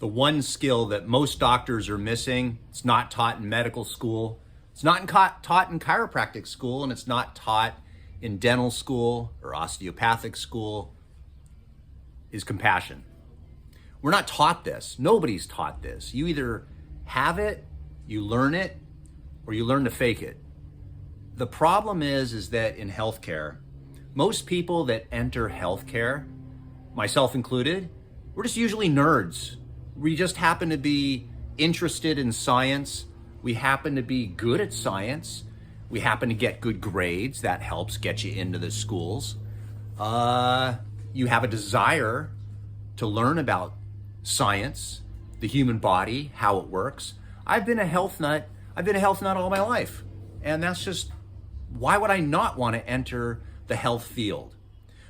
The one skill that most doctors are missing, it's not taught in medical school, it's not taught in chiropractic school, and it's not taught in dental school or osteopathic school, is compassion. We're not taught this. Nobody's taught this. You either have it, you learn it, or you learn to fake it. The problem is that in healthcare, most people that enter healthcare, myself included, we're just usually nerds. We just happen to be interested in science. We happen to be good at science. We happen to get good grades. That helps get you into the schools. You have a desire to learn about science, the human body, how it works. I've been a health nut all my life. And that's just, why would I not want to enter the health field?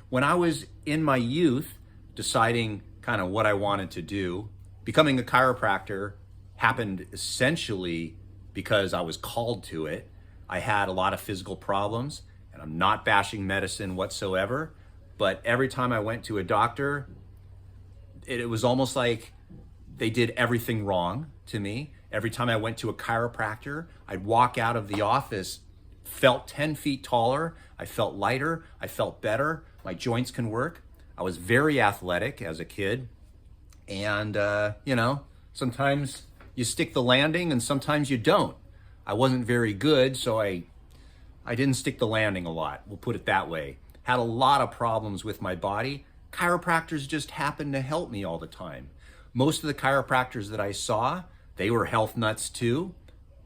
When I was in my youth, deciding kind of what I wanted to do, becoming a chiropractor happened essentially because I was called to it. I had a lot of physical problems, and I'm not bashing medicine whatsoever, but every time I went to a doctor, it was almost like they did everything wrong to me. Every time I went to a chiropractor, I'd walk out of the office, felt 10 feet taller, I felt lighter, I felt better, my joints can work. I was very athletic as a kid. And, sometimes you stick the landing and sometimes you don't. I wasn't very good, so I didn't stick the landing a lot. We'll put it that way. Had a lot of problems with my body. Chiropractors just happened to help me all the time. Most of the chiropractors that I saw, they were health nuts too.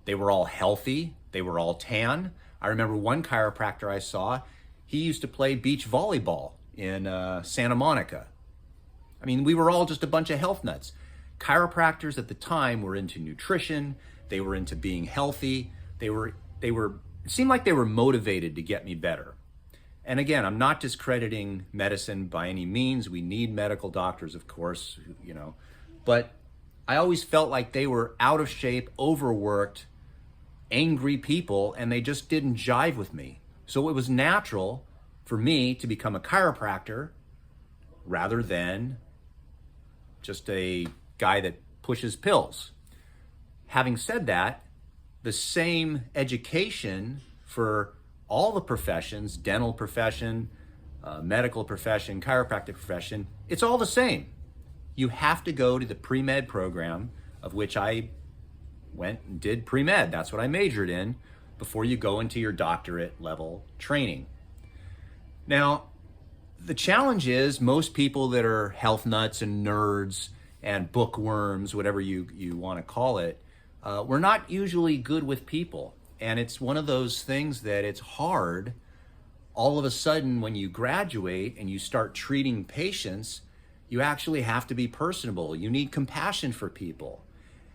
They were all healthy. They were all tan. I remember one chiropractor I saw, he used to play beach volleyball in Santa Monica. I mean, we were all just a bunch of health nuts. Chiropractors at the time were into nutrition. They were into being healthy. It seemed like they were motivated to get me better. And again, I'm not discrediting medicine by any means. We need medical doctors, of course, but I always felt like they were out of shape, overworked, angry people, and they just didn't jive with me. So it was natural for me to become a chiropractor rather than just a guy that pushes pills. Having said that, the same education for all the professions, dental profession, medical profession, chiropractic profession, it's all the same. You have to go to the pre-med program, of which I went and did pre-med. That's what I majored in before you go into your doctorate level training. Now, the challenge is most people that are health nuts and nerds and bookworms, whatever you want to call it, we're not usually good with people. And it's one of those things that it's hard all of a sudden when you graduate and you start treating patients, you actually have to be personable. You need compassion for people.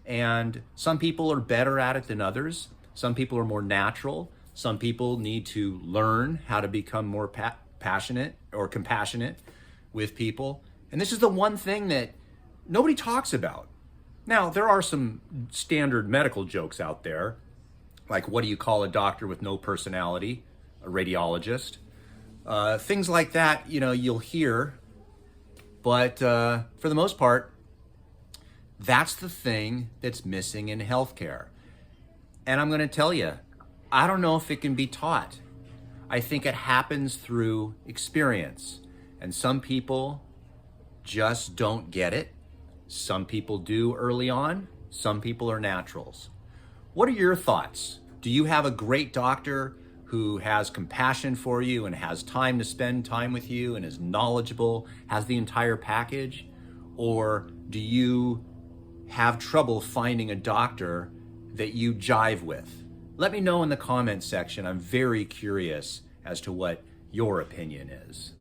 And some people are better at it than others. Some people are more natural. Some people need to learn how to become more passionate or compassionate with people. And this is the one thing that nobody talks about. Now, there are some standard medical jokes out there, like what do you call a doctor with no personality? A radiologist. Things like that, you'll hear. But for the most part, that's the thing that's missing in healthcare. And I'm going to tell you, I don't know if it can be taught. I think it happens through experience. And some people just don't get it. Some people do early on. Some people are naturals. What are your thoughts? Do you have a great doctor who has compassion for you and has time to spend time with you and is knowledgeable, has the entire package? Or do you have trouble finding a doctor that you jive with? Let me know in the comments section. I'm very curious as to what your opinion is.